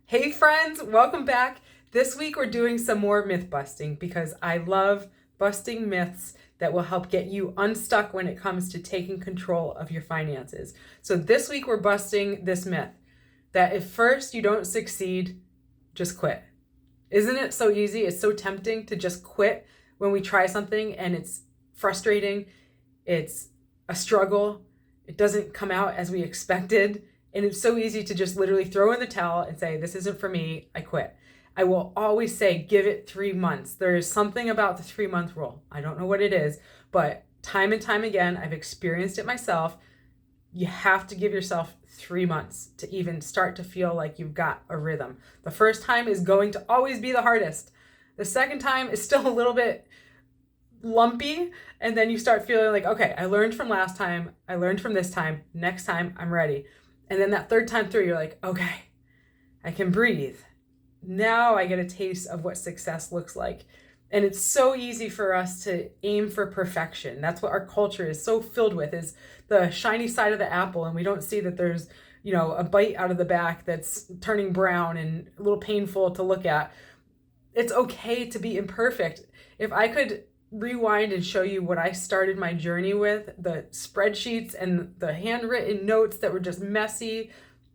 Hey friends, welcome back. This week we're doing some more myth busting because I love busting myths that will help get you unstuck when it comes to taking control of your finances. So this week we're busting this myth that if first you don't succeed, just quit. Isn't it so easy? It's so tempting to just quit when we try something and it's frustrating, it's a struggle, it doesn't come out as we expected. And it's so easy to just literally throw in the towel and say, this isn't for me, I quit. I will always say, give it 3 months. There is something about the 3-month rule. I don't know what it is, but time and time again, I've experienced it myself. You have to give yourself 3 months to even start to feel like you've got a rhythm. The first time is going to always be the hardest. The second time is still a little bit lumpy, and then you start feeling like, okay, I learned from last time, I learned from this time, next time I'm ready. And then that third time through, you're like, okay, I can breathe. Now I get a taste of what success looks like. And it's so easy for us to aim for perfection. That's what our culture is so filled with, is the shiny side of the apple. And we don't see that there's, a bite out of the back that's turning brown and a little painful to look at. It's okay to be imperfect. If I could rewind and show you what I started my journey with, the spreadsheets and the handwritten notes that were just messy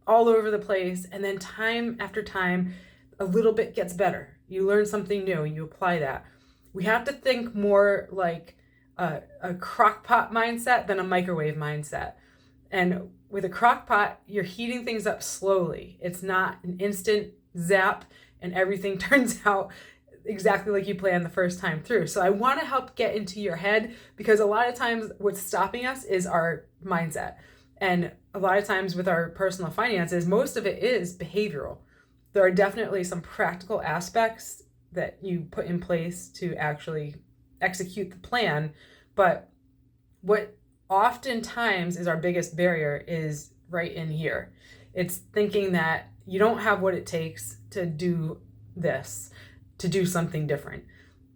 all over the place, and then time after time, a little bit gets better. You learn something new, you apply that. We have to think more like a crock pot mindset than a microwave mindset. And with a crock pot, you're heating things up slowly. It's not an instant zap and everything turns out exactly like you planned the first time through. So I want to help get into your head, because a lot of times what's stopping us is our mindset. And a lot of times with our personal finances, most of it is behavioral. There are definitely some practical aspects that you put in place to actually execute the plan. But what oftentimes is our biggest barrier is right in here. It's thinking that you don't have what it takes to do this, to do something different.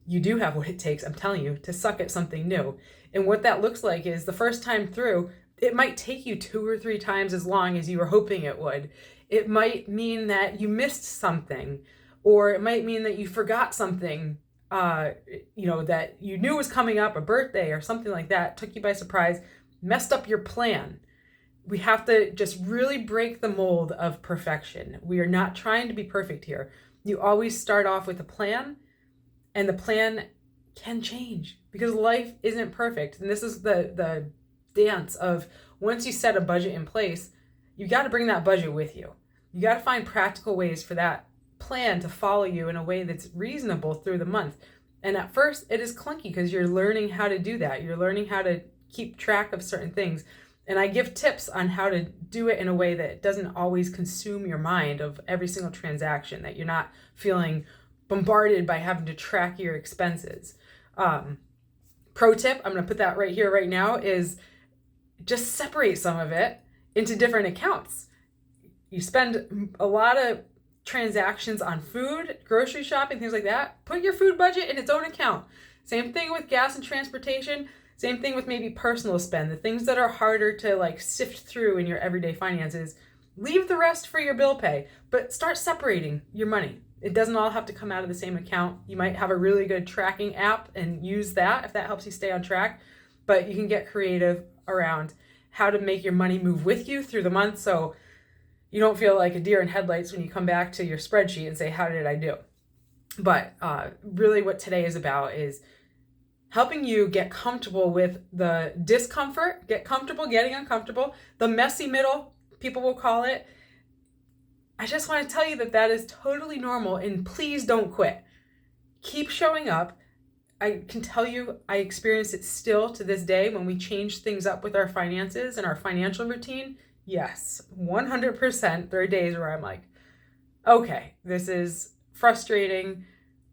You do have what it takes, I'm telling you, to suck at something new. And what that looks like is the first time through, it might take you 2 or 3 times as long as you were hoping it would. It might mean that you missed something, or it might mean that you forgot something, that you knew was coming up, a birthday or something like that, took you by surprise, messed up your plan. We have to just really break the mold of perfection. We are not trying to be perfect here. You always start off with a plan, and the plan can change because life isn't perfect. And this is the dance of, once you set a budget in place, you got to bring that budget with you. You got to find practical ways for that plan to follow you in a way that's reasonable through the month. And at first it is clunky because you're learning how to do that. You're learning how to keep track of certain things. And I give tips on how to do it in a way that doesn't always consume your mind of every single transaction, that you're not feeling bombarded by having to track your expenses. Pro tip, I'm going to put that right here, right now, is just separate some of it into different accounts. You spend a lot of transactions on food, grocery shopping, things like that. Put your food budget in its own account. Same thing with gas and transportation. Same thing with maybe personal spend, the things that are harder to sift through in your everyday finances. Leave the rest for your bill pay, but start separating your money. It doesn't all have to come out of the same account. You might have a really good tracking app and use that if that helps you stay on track, but you can get creative around how to make your money move with you through the month, so you don't feel like a deer in headlights when you come back to your spreadsheet and say, how did I do? But really what today is about is helping you get comfortable with the discomfort, get comfortable getting uncomfortable, the messy middle, people will call it. I just want to tell you that that is totally normal, and please don't quit. Keep showing up. I can tell you I experience it still to this day when we change things up with our finances and our financial routine. Yes, 100%. There are days where I'm like, okay, this is frustrating.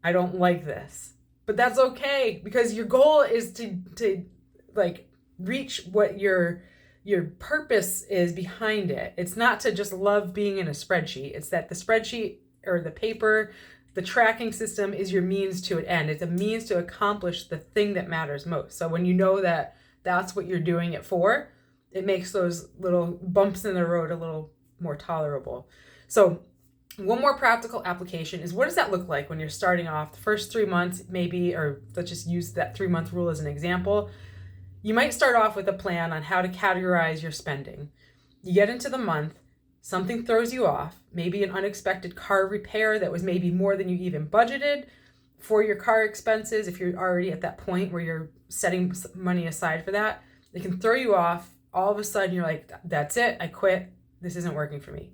I don't like this. But that's okay, because your goal is to reach what your purpose is behind it. It's not to just love being in a spreadsheet. It's that the spreadsheet or the paper, the tracking system is your means to an end. It's a means to accomplish the thing that matters most. So when you know that that's what you're doing it for, it makes those little bumps in the road a little more tolerable. So One more practical application is, what does that look like when you're starting off the first 3 months, maybe, or let's just use that 3-month rule as an example. You might start off with a plan on how to categorize your spending. You get into the month, something throws you off, maybe an unexpected car repair that was maybe more than you even budgeted for your car expenses. If you're already at that point where you're setting money aside for that, it can throw you off. All of a sudden you're like, that's it, I quit, this isn't working for me.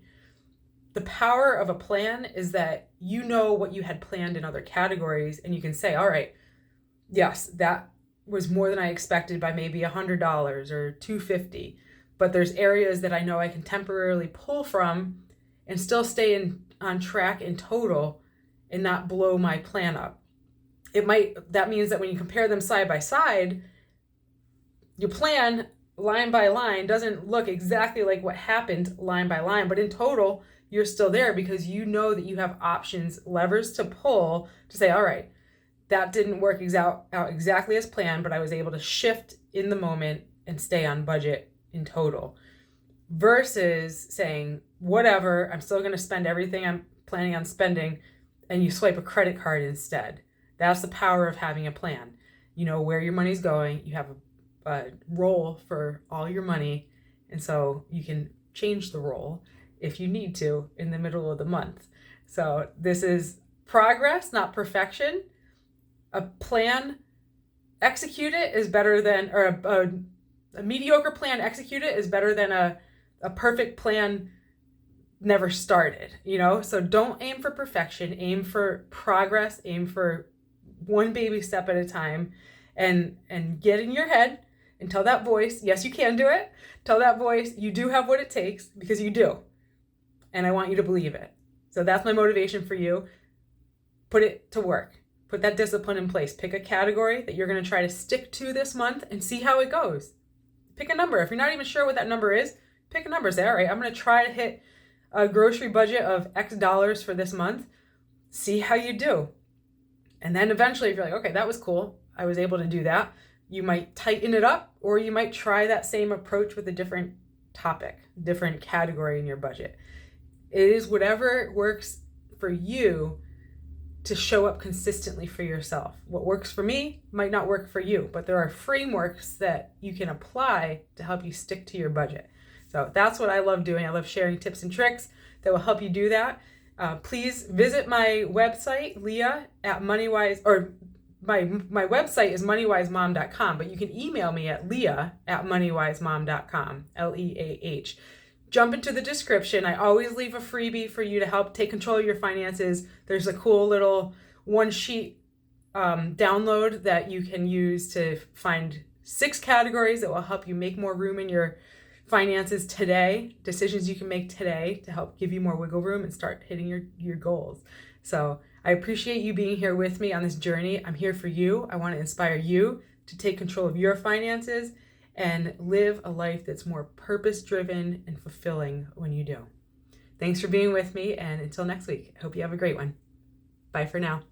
The power of a plan is that you know what you had planned in other categories, and you can say, all right, yes, that was more than I expected by maybe $100 or $250, but there's areas that I know I can temporarily pull from and still stay on track in total and not blow my plan up. That means that when you compare them side by side, your plan line by line doesn't look exactly like what happened line by line, but in total, you're still there because you know that you have options, levers to pull to say, all right, that didn't work out exactly as planned, but I was able to shift in the moment and stay on budget in total. Versus saying, whatever, I'm still going to spend everything I'm planning on spending, and you swipe a credit card instead. That's the power of having a plan. You know where your money's going. You have a role for all your money, and so you can change the role if you need to in the middle of the month. So this is progress, not perfection. A plan, execute it is better than, or a mediocre plan, execute it is better than a perfect plan never started, So don't aim for perfection, aim for progress, aim for one baby step at a time, and get in your head and tell that voice, yes, you can do it. Tell that voice, you do have what it takes, because you do. And I want you to believe it. So that's my motivation for you. Put it to work. Put that discipline in place. Pick a category that you're going to try to stick to this month and see how it goes. Pick a number. If you're not even sure what that number is, pick a number. Say, all right, I'm going to try to hit a grocery budget of X dollars for this month. See how you do. And then eventually, if you're like, okay, that was cool, I was able to do that, you might tighten it up, or you might try that same approach with a different topic, different category in your budget. It is whatever works for you to show up consistently for yourself. What works for me might not work for you, but there are frameworks that you can apply to help you stick to your budget. So that's what I love doing. I love sharing tips and tricks that will help you do that. Please visit my website, Leah at Moneywise, or my website is moneywisemom.com, but you can email me at leah@moneywisemom.com, Leah. Jump into the description. I always leave a freebie for you to help take control of your finances. There's a cool little one sheet download that you can use to find 6 categories that will help you make more room in your finances today, decisions you can make today to help give you more wiggle room and start hitting your goals. So I appreciate you being here with me on this journey. I'm here for you. I want to inspire you to take control of your finances and live a life that's more purpose-driven and fulfilling when you do. Thanks for being with me, and until next week, I hope you have a great one. Bye for now.